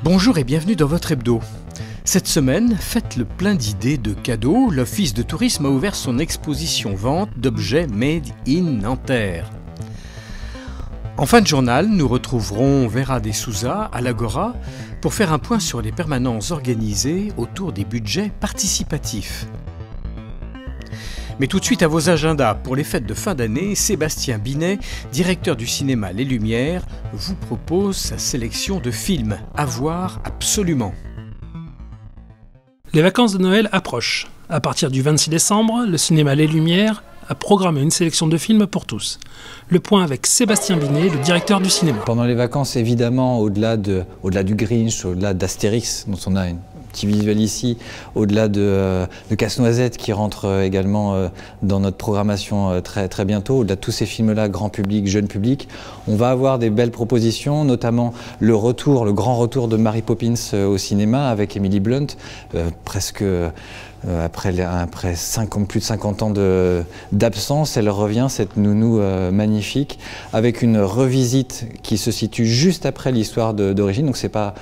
Bonjour et bienvenue dans votre hebdo. Cette semaine, faites le plein d'idées de cadeaux. L'Office de tourisme a ouvert son exposition-vente d'objets made in Nanterre. En fin de journal, nous retrouverons Vera de Souza à l'Agora pour faire un point sur les permanences organisées autour des budgets participatifs. Mais tout de suite à vos agendas, pour les fêtes de fin d'année, Sébastien Binet, directeur du cinéma Les Lumières, vous propose sa sélection de films à voir absolument. Les vacances de Noël approchent. À partir du 26 décembre, le cinéma Les Lumières a programmé une sélection de films pour tous. Le point avec Sébastien Binet, le directeur du cinéma. Pendant les vacances, évidemment, au-delà du Grinch, au-delà d'Astérix, dont on a un petit visuel ici, au-delà de Casse-Noisette qui rentre également dans notre programmation très, très bientôt, au-delà de tous ces films-là, grand public, jeune public, on va avoir des belles propositions, notamment le grand retour de Mary Poppins au cinéma avec Emily Blunt, presque... Après plus de 50 ans d'absence, elle revient, cette nounou magnifique, avec une revisite qui se situe juste après l'histoire d'origine. Donc c'est pas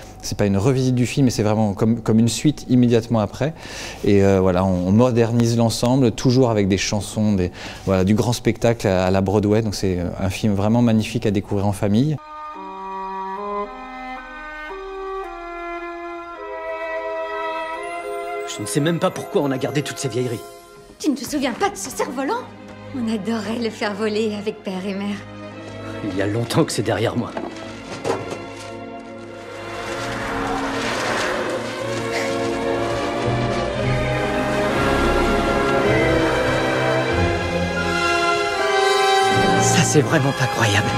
une revisite du film, mais c'est vraiment comme une suite immédiatement après. Et voilà, on modernise l'ensemble, toujours avec des chansons, du grand spectacle à la Broadway. Donc c'est un film vraiment magnifique à découvrir en famille. Je ne sais même pas pourquoi on a gardé toutes ces vieilleries. Tu ne te souviens pas de ce cerf-volant? On adorait le faire voler avec père et mère. Il y a longtemps que c'est derrière moi. Ça, c'est vraiment pas croyable.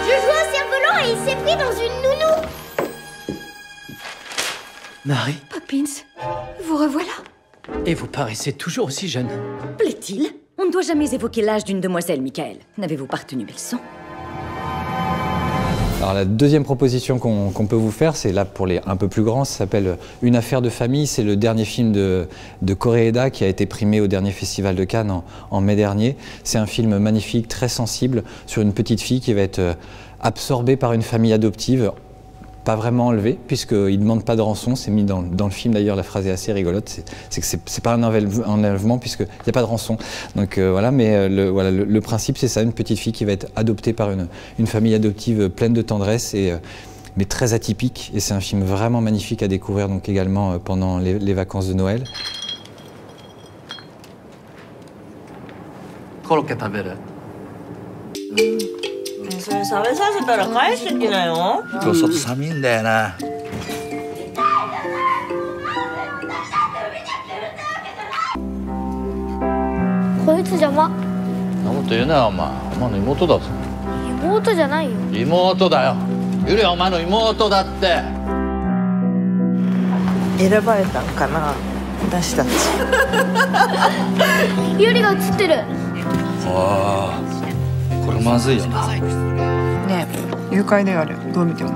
Je joue au cerf-volant et il s'est pris dans une nounou. Mary, Poppins, vous revoilà. et vous paraissez toujours aussi jeune. Plaît-il? On ne doit jamais évoquer l'âge d'une demoiselle, Michael. N'avez-vous pas retenu mes leçons? Alors la deuxième proposition qu'on peut vous faire, c'est là pour les un peu plus grands, ça s'appelle Une affaire de famille. C'est le dernier film de Koreeda qui a été primé au dernier festival de Cannes en mai dernier. C'est un film magnifique, très sensible, sur une petite fille qui va être absorbée par une famille adoptive, pas vraiment enlevée, puisqu'il ne demande pas de rançon. C'est mis dans le film d'ailleurs, la phrase est assez rigolote, c'est que c'est pas un enlèvement puisqu'il n'y a pas de rançon. Donc voilà, mais le principe c'est ça, une petite fille qui va être adoptée par une famille adoptive pleine de tendresse, mais très atypique. Et c'est un film vraiment magnifique à découvrir donc également pendant les vacances de Noël. コロッケ食べる？それ食べさせたら返してきなよ。今日外寒いんだよな。こいつ邪魔。そんなこと言うなよお前。お前の妹だぞ。妹じゃないよ。妹だよ。ゆりはお前の妹だって。選ばれたんかな、私たち。ユリが映ってる。ああ、これまずいよな。ねえ、誘拐だよあれ、どう見ても。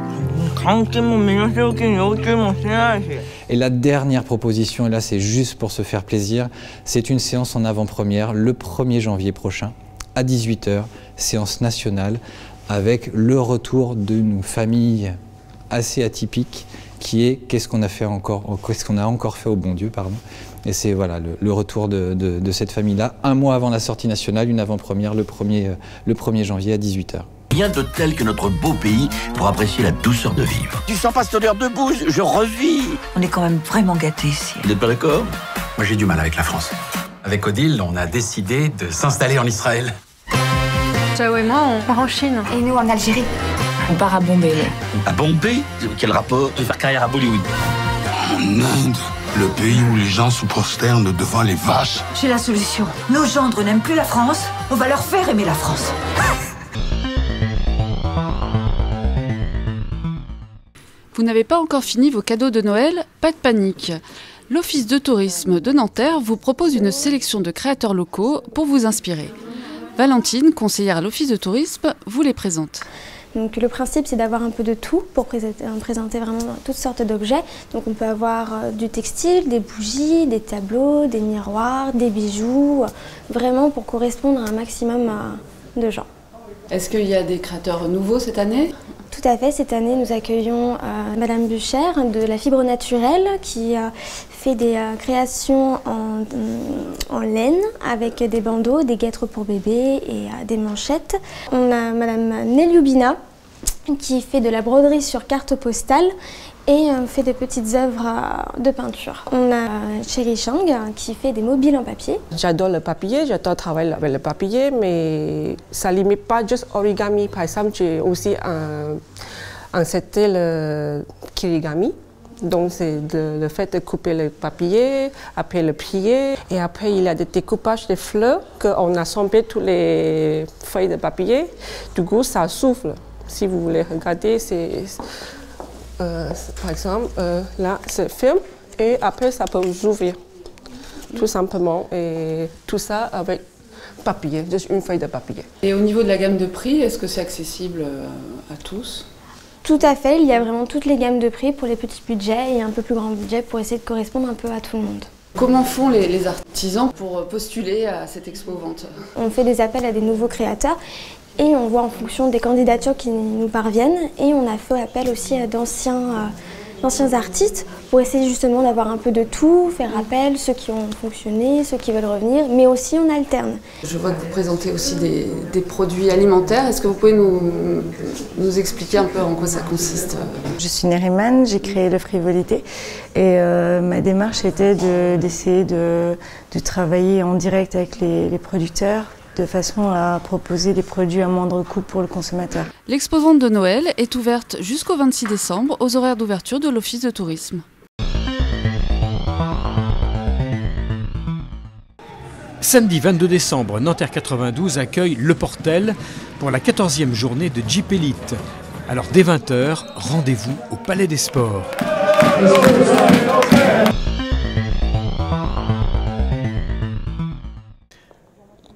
監禁も身代金要求もしてないし。Et la dernière proposition, et là c'est juste pour se faire plaisir, c'est une séance en avant-première le 1er janvier prochain à 18 h, séance nationale, avec le retour d'une famille assez atypique qui est Qu'est-ce qu'on a encore fait au bon Dieu, pardon. Et c'est voilà, le retour de cette famille-là, un mois avant la sortie nationale, une avant-première le 1er janvier à 18 h. Rien de tel que notre beau pays pour apprécier la douceur de vivre. Tu sens pas cette odeur de bouse? Je revis. On est quand même vraiment gâtés ici. Vous n'êtes pas d'accord? Moi j'ai du mal avec la France. Avec Odile, on a décidé de s'installer en Israël. Chao et moi, on part en Chine. Et nous en Algérie. On part à Bombay. À Bombay? Quel rapport? Je vais faire carrière à Bollywood. En Inde, le pays où les gens se prosternent devant les vaches. J'ai la solution. Nos gendres n'aiment plus la France. On va leur faire aimer la France. Vous n'avez pas encore fini vos cadeaux de Noël? Pas de panique. L'Office de tourisme de Nanterre vous propose une sélection de créateurs locaux pour vous inspirer. Valentine, conseillère à l'Office de tourisme, vous les présente. Donc le principe c'est d'avoir un peu de tout pour présenter vraiment toutes sortes d'objets. Donc on peut avoir du textile, des bougies, des tableaux, des miroirs, des bijoux, vraiment pour correspondre à un maximum de gens. Est-ce qu'il y a des créateurs nouveaux cette année? Tout à fait, cette année nous accueillons Madame Bucher de la Fibre Naturelle qui fait des créations en laine avec des bandeaux, des guêtres pour bébés et des manchettes. On a Madame Neliubina qui fait de la broderie sur carte postale et fait des petites œuvres de peinture. On a Cherry Chang qui fait des mobiles en papier. J'adore le papier, j'adore travailler avec le papier, mais ça ne limite pas juste origami. Par exemple, j'ai aussi le kirigami. Donc c'est le fait de couper le papier, après le plier, et après il y a des découpages de fleurs qu'on a assemblé toutes les feuilles de papier. Du coup, ça souffle. Si vous voulez regarder, c'est par exemple, là, c'est ferme et après, ça peut s'ouvrir, tout simplement. Et tout ça avec papier, juste une feuille de papier. Et au niveau de la gamme de prix, est-ce que c'est accessible à tous? Tout à fait, il y a vraiment toutes les gammes de prix pour les petits budgets et un peu plus grands budgets pour essayer de correspondre un peu à tout le monde. Comment font les artisans pour postuler à cette expo-vente? On fait des appels à des nouveaux créateurs. Et on voit en fonction des candidatures qui nous parviennent. Et on a fait appel aussi à d'anciens artistes pour essayer justement d'avoir un peu de tout, faire appel, ceux qui ont fonctionné, ceux qui veulent revenir, mais aussi on alterne. Je vois que vous présentez aussi des produits alimentaires. Est-ce que vous pouvez nous expliquer un peu en quoi ça consiste? Je suis Neriman, j'ai créé le Frivolité et ma démarche était d'essayer de travailler en direct avec les producteurs, de façon à proposer des produits à moindre coût pour le consommateur. L'expo-vente de Noël est ouverte jusqu'au 26 décembre aux horaires d'ouverture de l'Office de tourisme. Samedi 22 décembre, Nanterre 92 accueille Le Portel pour la 14e journée de Jeep Elite. Alors dès 20h, rendez-vous au Palais des Sports.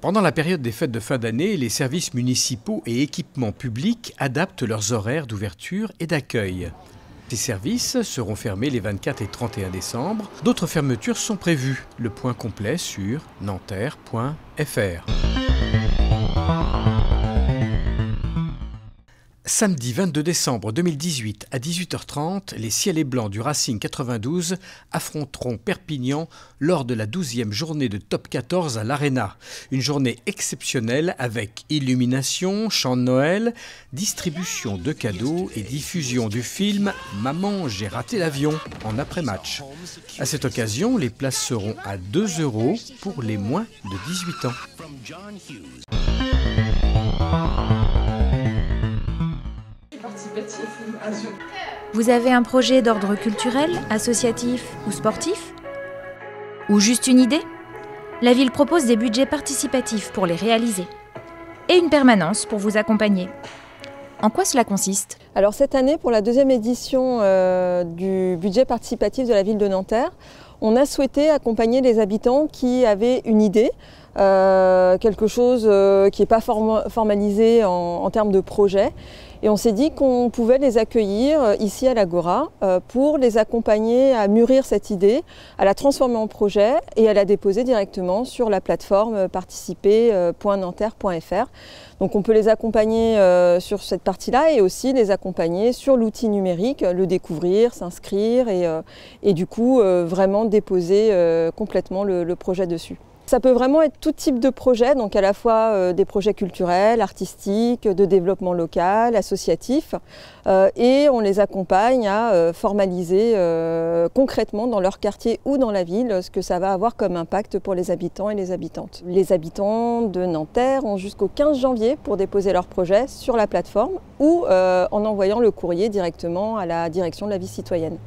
Pendant la période des fêtes de fin d'année, les services municipaux et équipements publics adaptent leurs horaires d'ouverture et d'accueil. Ces services seront fermés les 24 et 31 décembre. D'autres fermetures sont prévues. Le point complet sur nanterre.fr. Samedi 22 décembre 2018 à 18h30, les Ciels et Blancs du Racing 92 affronteront Perpignan lors de la 12e journée de Top 14 à l'Arena. Une journée exceptionnelle avec illumination, chant de Noël, distribution de cadeaux et diffusion du film « Maman, j'ai raté l'avion » en après-match. À cette occasion, les places seront à 2 € pour les moins de 18 ans. Vous avez un projet d'ordre culturel, associatif ou sportif? Ou juste une idée? La ville propose des budgets participatifs pour les réaliser. Et une permanence pour vous accompagner. En quoi cela consiste? Alors cette année, pour la 2e édition du budget participatif de la ville de Nanterre, on a souhaité accompagner les habitants qui avaient une idée, quelque chose qui n'est pas formalisé en termes de projet. Et on s'est dit qu'on pouvait les accueillir ici à l'Agora pour les accompagner à mûrir cette idée, à la transformer en projet et à la déposer directement sur la plateforme participer.nanterre.fr. Donc on peut les accompagner sur cette partie-là et aussi les accompagner sur l'outil numérique, le découvrir, s'inscrire et du coup vraiment déposer complètement le projet dessus. Ça peut vraiment être tout type de projet, donc à la fois des projets culturels, artistiques, de développement local, associatifs, et on les accompagne à formaliser concrètement dans leur quartier ou dans la ville ce que ça va avoir comme impact pour les habitants et les habitantes. Les habitants de Nanterre ont jusqu'au 15 janvier pour déposer leur projet sur la plateforme ou en envoyant le courrier directement à la direction de la vie citoyenne.